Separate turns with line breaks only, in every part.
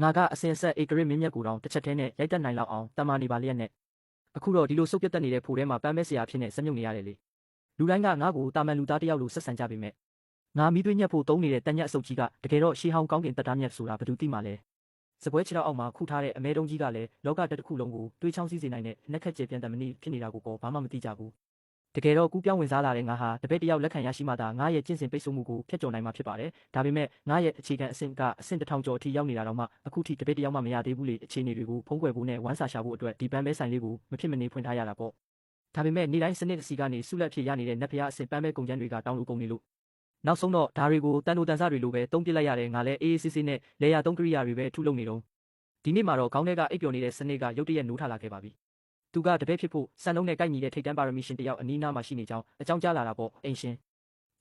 ငါကအစင်ဆက်ဧကရစ်မင်းမြတ်ကိုတောင်တစ်ချက်တည်းနဲ့ရိုက်တက်နိုင်လောက်အောင်တမန်နေပါလျက်နဲ့အခုတော့ဒီလိုစုပ်ပြတ်တက်နေတဲ့ဖိုထဲမှာပန်းမဲဆရာဖြစ်နေစက်မြုပ်နေရတယ်လေလူတိုင်းကငါ့ကိုတာမန်လူသားတယောက်လိုဆက်ဆံကြပေမဲ့ငါမီးသွေးညက်ဖို့တုံးနေတဲ့တန်ညက်အစုပ်ကြီးကတကယ်တော့ရှေးဟောင်းကောင်းကင်တက်တားမြက်ဆိုတာဘယ်သူသိမှလဲစပွဲခြေထောက်အောက်မှာခုထားတဲ့အမဲတုံးကြီးကလည်းလောကတက်တစ်ခုလုံးကိုတွေးချောင်းစည်းစေနိုင်တဲ့နှက်ခက်ကျေပြန်တမဏိဖြစ်နေတာကိုကောဘာမှမသိကြဘူးတကယ်တော့ကူးပြောင်းဝင်စားလာတဲ့ငါဟာတပည့်တယောက်လက်ခံရရှိမှသာငါရဲ့ကျင့်စဉ်ပိတ်ဆို့မှုကိုဖျက်ကျော်နိုင်မှာဖြစ်ပါတယ်ဒါပေမဲ့ငါရဲ့အခြေခံအဆင့်ကအဆင့်1000ကျော်အထိရောက်နေတာတော့မှအခုထိတပည့်တယောက်မှမရသေးဘူးလေအခြေအနေတွေကိုဖုံးကွယ်ဖို့နဲ့ဝမ်းစာရှာဖို့အတွက်ဒီပန်းပဲဆိုင်လေးကိုမဖြစ်မနေဖွင့်ထားရတာပေါ့ဒါပေမဲ့နေ့တိုင်းစနစ်စီကနေဆုလက်ဖြစ်ရနေတဲ့နတ်ဖျားအဆင့်ပန်းပဲကုန်ကျန်းတွေကတောင်းလို့ကုန်နေလို့နောက်ဆုံးတော့ဒါတွေကိုတန်တိုတန်ဆတွေလိုပဲတုံးပစ်လိုက်ရတယ်ငါလည်းအေးအေးဆေးဆေးနဲ့လေယာသုံးကရိယာတွေပဲထုလုပ်နေတော့ဒီနေ့မှာတော့ခေါင်းထဲကအိပ်ပျော်နေတဲ့စနစ်ကရုတ်တရက်နိုးထလာခဲ့ပါပြီသူကတပည့်ဖြစ်ဖို့စံလုံးနဲ့ကိုက်ညီတဲ့ထိတ်တန်းပါရမီရှင်တယောက်အနီးနားမှာရှိနေကြောင်းအကြောင်းကြားလာတာပေါ့အိမ်ရှင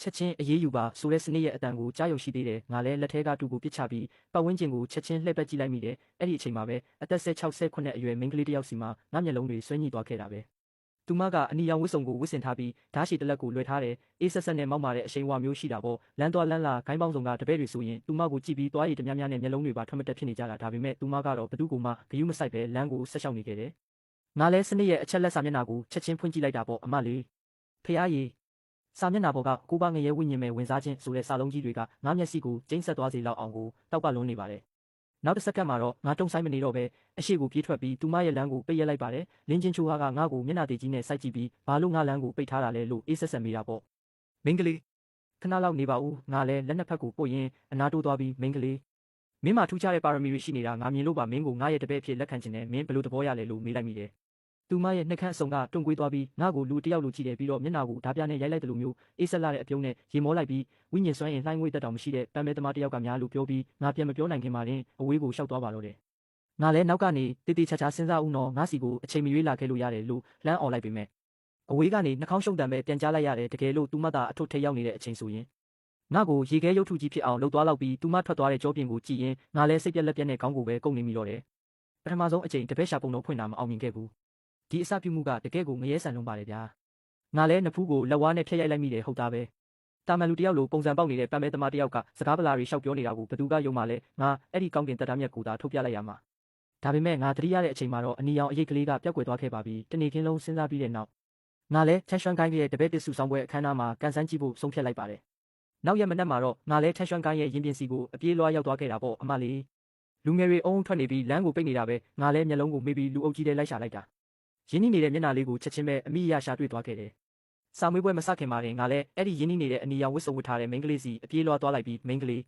်ချက်ချင်းအေးအေးယူပါဆိုတဲ့စနစ်ရဲ့အတန်ကိုကြားရုံရှိသေးတယ်ငါလည်းလက်ထဲကတူကိုပစ်ချပြီးပတ်ဝန်းကျင်ကိုချက်ချင်းလှည့်ပတ်ကြည့်လိုက်မိတယ်အဲ့ဒီအချိန်မှာပဲအသက်16-18အရွယ်မိန်းကလေးတယောက်စီမှာငါမျက်လုံးတွေဆွဲညှိသွားခဲ့တာပဲသူမကအနီရောင်ဝတ်စုံကိုဝတ်ဆင်ထားပြီးဓာတ်ရှည်တစ်လက်ကိုလွှဲထားတယ်အေးဆက်ဆက်နဲ့မောက်မာတဲ့အရှိန်ဝါမျိုးရှိတာပေါ့လမ်းသွားလမ်းလာခိုင်းပေါင်းစုံကတပည့်တွေဆိုရင်သူမကိုကြည့်ပြီးသွားရည်တများများနဲ့မျက်လုံးတွေပါထွက်မတက်ဖြစ်နေကြတာဒါပေမဲ့သူမကတော့ဘသူ့ကိုမှဂယုမစိုက်ပဲလမ်းကိုဆက်လျှောက်နေခဲ့တယ်ငါလဲစနစ်ရဲ့အချက်လက်စာမျက်နှာကိုချက်ချင်းဖွင့်ကြည့်လိုက်တာပေါ့အမလေးဖះရေစာမျက်နှာပေါ်ကကိုပါငရဲဝိညာဉ်မဲ့ဝင်စားခြင်းဆိုတဲ့စာလုံးကြီးတွေကငါမျက်စိကိုကျိန်းဆက်သွားစေလောက်အောင်ကိုတောက်ပလွန်းနေပါတယ်နောက်တစ်စက္ကန့်မှာတော့ငါတုံဆိုင်မနေတော့ပဲအရှိကိုပြေးထွက်ပြီးသူမရဲ့လမ်းကိုပိတ်ရက်လိုက်ပါတယ်လင်းချင်းချိုးကငါ့ကိုမျက်နှာသေးကြီးနဲ့စိုက်ကြည့်ပြီးဘာလို့ငါလမ်းကိုပိတ်ထားတာလဲလို့အေးဆက်ဆက်မိတာပေါ့မင်းကလေးခဏလောက်နေပါဦးငါလည်းလက်နှစ်ဖက်ကိုပို့ရင်းအနာတိုးသွားပြီးမင်းကလေးမင်းမထူးခြားတဲ့ပါရမီတွေရှိနေတာငါမြင်လို့ပါမင်းကိုငါရဲ့တပည့်အဖြစ်လက်ခံခြင်းနဲ့မင်းဘလို့သဘောရလဲလို့မေးလိုက်မိတယ်သူမရဲ့နှက်ခမ်းအစုံကတွန့်ကွေးသွားပြီးငါ့ကိုလူတယောက်လိုကြည့်တယ်ပြီးတော့မျက်နှာကိုဓာပြနဲ့ရိုက်လိုက်တယ်လို့မျိုးအေးဆက်လာတဲ့အပြုံးနဲ့ရေမောလိုက်ပြီးဝိညာဉ်စွမ်းရင်လှိုင်းငွေတက်တောင်မရှိတဲ့ပန်းမဲသမားတယောက်ကများလို့ပြောပြီးငါပြန်မပြောနိုင်ခင်မှာတင်အဝေးကိုရှောက်သွားပါတော့တယ်ငါလည်းနောက်ကနေတေးသေးချာချာစဉ်းစားဦးတော့ငါစီကိုအချိန်မရွေးလာခဲ့လို့ရတယ်လို့လှမ်းអော်လိုက်ပေမဲ့အဝေးကနေနှာခေါင်းရှုံတံပဲပြန်ကြားလိုက်ရတယ်တကယ်လို့သူမသာအထုပ်ထိပ်ရောက်နေတဲ့အချိန်ဆိုရင်ငါကိုရေခဲရုပ်ထုကြီးဖြစ်အောင်လှုပ်သွားလောက်ပြီးသူမထွက်သွားတဲ့ကြောပြင်ကိုကြည့်ရင်ငါလည်းစိတ်ပြက်လက်ပြက်နဲ့ခေါင်းကိုပဲကုပ်နေမိတော့တယ်ပထမဆုံးအချိန်တပည့်ရှာပုံတော့ဖွင့်တာမအောင်မြင်ခဲ့ဘူးဒီအစပြုမှုကတကယ်ကိုငရဲဆန်လုံးပါတယ်ဗျာငါလည်းနဖူးကိုလက်ဝါးနဲ့ဖျက်ရိုက်လိုက်မိတယ်ဟုတ်တာပဲတာမန်လူတယောက်လိုပုံစံပေါက်နေတဲ့ပန်းမဲသမားတယောက်ကစကားပလာတွေရှောက်ပြောနေတာကိုဘသူကယုံမှလဲငါအဲ့ဒီကောင်းကင်တက်တားမြတ်ကိုသာထုတ်ပြလိုက်ရမှာဒါပေမဲ့ငါတတိယတဲ့အချိန်မှာတော့အနီရောင်အရေးကလေးကပျောက်ကွယ်သွားခဲ့ပါပြီတနေ့ခင်းလုံးစဉ်းစားပြီးတဲ့နောက်ငါလည်းထန်ရွှမ်းကိုင်းရဲ့တပည့်တစ်စုဆောင်ပွဲအခမ်းအနားမှာကန်ဆန်းကြည့်ဖို့ဆုံးဖြတ်လိုက်ပါတယ်နောက်ရက်မနက်မှာတော့ငါလည်းထန်ရွှမ်းကိုင်းရဲ့ရင်ပြင်စီကိုအပြေးလွှားရောက်သွားခဲ့တာပေါ့အမလေးလူငယ်တွေအုံထွက်နေပြီးလမ်းကိုပိတ်နေတာပဲငါလည်းမျက်လုံးကိုမေ့ပြီးလူအုပ်ကြီးထဲလိုက်ရှာလိုက်တာရင်းနှီးနေတဲ့မျက်နှာလေးကိုချက်ချင်းပဲအမိရရှာတွေ့သွားခဲ့တယ်။စာမွေးပွဲမစခင်မှာတင်ငါလည်းအဲ့ဒီရင်းနှီးနေတဲ့အနီရောင်ဝတ်စုံဝတ်ထားတဲ့မိန်းကလေးစီအပြေးလွှားသွားလိုက်ပြီးမိန်းကလေး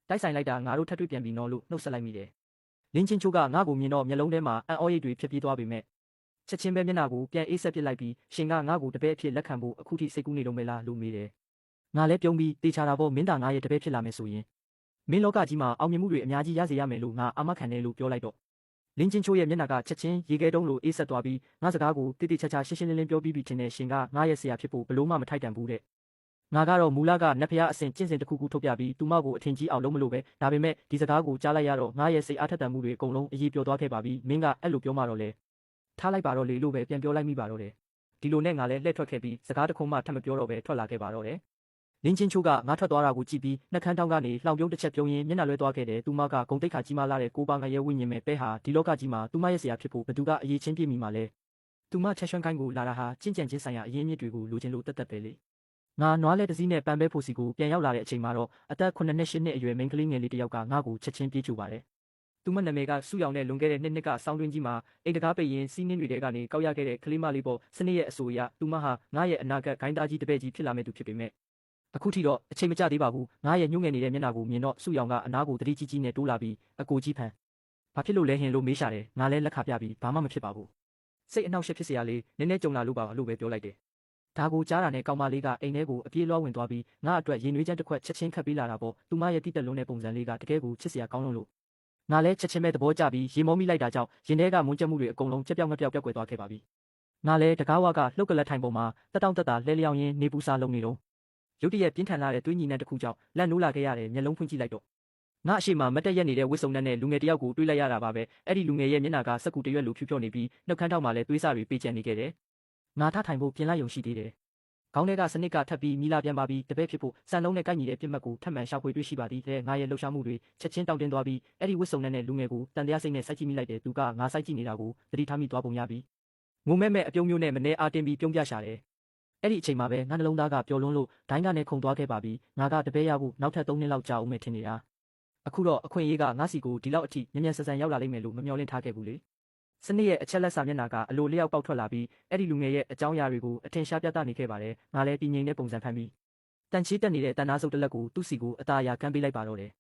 တိုက်ဆိုင်လိုက်တာငါတို့ထပ်တွေ့ပြန်ပြီးနော်လို့နှုတ်ဆက်လိုက်မိတယ်။လင်းချင်းချိုးကငါ့ကိုမြင်တော့မျက်လုံးထဲမှာအံ့ဩရိပ်တွေဖြစ်ပြေးသွားပေမဲ့ချက်ချင်းပဲမျက်နှာကိုပြန်အေးဆက်ပစ်လိုက်ပြီးရှင်ကငါ့ကိုတပည့်အဖြစ်လက်ခံဖို့အခုထိစိတ်ကူးနေတော့မလားလို့မေးတယ်။ငါလည်းပြုံးပြီးတေချာတာပေါ့မင်းသားငါရဲ့တပည့်ဖြစ်လာမယ်ဆိုရင်မင်းလောကကြီးမှာအောင်မြင်မှုတွေအများကြီးရစေရမယ်လို့ငါအာမခံတယ်လို့ပြောလိုက်တော့လင်းချင်းချိုးရဲ့မျက်နှာကချက်ချင်းရေခဲတုံးလိုအေးဆက်သွားပြီးငါစကားကိုတိတိကျကျရှင်းရှင်းလင်းလင်းပြောပြီးပြီထင်တဲ့ရှင်ကငါရဲ့ဆရာဖြစ်ဖို့ဘလို့မှမထိုက်တန်ဘူးတဲ့ငါကတော့မူလကနတ်ဖျားအစဉ်ကျင့်စဉ်တစ်ခုခုထုတ်ပြပြီးသူမကိုအထင်ကြီးအောင်လုပ်မလို့ပဲဒါပေမဲ့ဒီစကားကိုကြားလိုက်ရတော့ငါရဲ့စိတ်အားထက်သန်မှုတွေအကုန်လုံးအရေးပြောသွားခဲ့ပါပြီမင်းကအဲ့လိုပြောမှတော့လေထားလိုက်ပါတော့လေလို့ပဲပြန်ပြောလိုက်မိပါတော့တယ်ဒီလိုနဲ့ငါလည်းလှည့်ထွက်ခဲ့ပြီးစကားတစ်ခုမှထပ်မပြောတော့ပဲထွက်လာခဲ့ပါတော့တယ်လင်းချင်းချိုးကငါထွက်သွားတာကိုကြည့်ပြီးနှက်ခမ်းတောင်းကနေလှောင်ပြုံးတစ်ချက်ပြုံးရင်းမျက်နှာလွဲသွားခဲ့တယ်။သူမကဂုံတိတ်ခါကြီးမားလာတဲ့ကိုပါငရဲဝိညာဉ်မဲ့ပဲဟာဒီလောကကြီးမှာသူမရဲ့ဆရာဖြစ်ဖို့ဘသူကအရေးချင်းပြည့်မိမှာလဲ။သူမချက်ရွှန်းကိုင်းကိုလာတာဟာကျင့်ကြံခြင်းဆိုင်ရာအရင်းအမြစ်တွေကိုလိုချင်လို့တက်တက်ပဲလေ။ငါနွားလဲတစည်းနဲ့ပန်းပဲဖို့စီကိုပြန်ရောက်လာတဲ့အချိန်မှာတော့အသက်9နှစ်10နှစ်အရွယ်မိန်းကလေးငယ်လေးတစ်ယောက်ကငါ့ကိုချက်ချင်းပြေးကြိုပါတယ်။သူမနာမည်ကစုရောင်နဲ့လွန်ခဲ့တဲ့နှစ်ကစောင်းတွင်းကြီးမှာအိမ်တကားပိတ်ရင်စီးနှင်းတွေထဲကနေကောက်ရခဲ့တဲ့ကလေးမလေးပေါ့စနစ်ရဲ့အဆိုအရသူမဟာငါရဲ့အနာဂတ်ဂိုင်းသားကြီးတပည့်ကြီးဖြစ်လာမယ့်သူဖြစ်ပေမဲ့အခုထိတော့အချိန်မကျသေးပါဘူးငါရဲ့ညှို့ငယ်နေတဲ့မျက်နှာကိုမြင်တော့စုရောင်ကအနားကိုတတိကြီးကြီးနဲ့တိုးလာပြီးအကိုကြီးဖန်ဘာဖြစ်လို့လဲဟင်လို့မေးရှာတယ်ငါလည်းလက်ခါပြပြီးဘာမှမဖြစ်ပါဘူးစိတ်အနှောက်အယှက်ဖြစ်စရာလေးနည်းနည်းကြုံလာလို့ပါလို့ပဲပြောလိုက်တယ်ဒါကိုကြားတာနဲ့ကောင်မလေးကအိမ်ထဲကိုအပြေးလွှားဝင်သွားပြီးငါအတွက်ရင်နွေးချမ်းတစ်ခွက်ချက်ချင်းခတ်ပေးလာတာပေါ့သူမရဲ့တိတက်လုံးတဲ့ပုံစံလေးကတကယ်ကိုချစ်စရာကောင်းလို့ငါလည်းချက်ချင်းပဲသဘောကျပြီးရေမောမိလိုက်တာကြောင့်ရင်ထဲကမွန်းကျက်မှုတွေအကုန်လုံးကြက်ပြောက်ငှက်ပြောက်ပျောက်ကွယ်သွားခဲ့ပါပြီငါလည်းတကားဝကလှုပ်ကလတ်ထိုင်ပုံမှာတက်တောင့်တက်တာလဲလျောင်းရင်းနေပူစာလုံးနေတော့ရုတ်တရက်ပြင်းထန်လာတဲ့သွေးညီနှံတစ်ခုကြောင့်လက်နိုးလာခဲ့ရတယ်မျက်လုံးဖွင့်ကြည့်လိုက်တော့ငါအရှိမမတ်တက်ရက်နေတဲ့ဝစ်စုံနဲ့လူငယ်တယောက်ကိုတွေးလိုက်ရတာပါပဲအဲ့ဒီလူငယ်ရဲ့မျက်နှာကစက်ကူတရွက်လိုဖြူဖြောနေပြီးနှုတ်ခမ်းထောက်မှာလည်းသွေးစာတွေပေးကျန်နေခဲ့တယ်ငါထထိုင်ဖို့ပြင်လိုက်ရုံရှိသေးတယ် ခေါင်းထဲကစနစ်ကထပ်ပြီးမီလာပြန်ပါပြီးတပည့်ဖြစ်ဖို့စံလုံးနဲ့ကိုက်ညီတဲ့ပြစ်မှတ်ကိုထပ်မံရှာဖွေတွေ့ရှိပါသည်တဲ့ငါရဲ့လှုပ်ရှားမှုတွေချက်ချင်းတောင့်တင်းသွားပြီးအဲ့ဒီဝစ်စုံနဲ့လူငယ်ကိုတန်တရားစိတ်နဲ့စိုက်ကြည့်မိလိုက်တယ်သူကငါစိုက်ကြည့်နေတာကိုသတိထားမိသွားပုံရပြီးငုံမဲ့အပြုံးမျိုးနဲ့မနေအားတင်းပြီးပြုံးပြရှာတယ်အဲ့ဒီအချိန်မှာပဲငါနှလုံးသားကပျော်လွန်းလို့ဒိုင်းကနေခုန်သွားခဲ့ပါပြီငါကတပည့်ရဖို့နောက်ထပ်3နှစ်လောက်ကြာဦးမယ်ထင်နေတာအခုတော့အခွင့်အရေးကငါစီကိုဒီလောက်အထိမြန်မြန်ဆန်ဆန်ရောက်လာလိမ့်မယ်လို့မမျှော်လင့်ထားခဲ့ဘူးလေစနစ်ရဲ့အချက်လက်စာမျက်နှာကအလိုလျောက်ပေါက်ထွက်လာပြီးအဲ့ဒီလူငယ်ရဲ့အကြောင်းအရာတွေကိုအထင်ရှားပြသနေခဲ့ပါတယ်ငါလည်းတည်ငြိမ်တဲ့ပုံစံဖန်ပြီးတန်ချီးတက်နေတဲ့တန်နာစုပ်တစ်လက်ကိုသူ့စီကိုအသာအရာကမ်းပေးလိုက်ပါတော့တယ်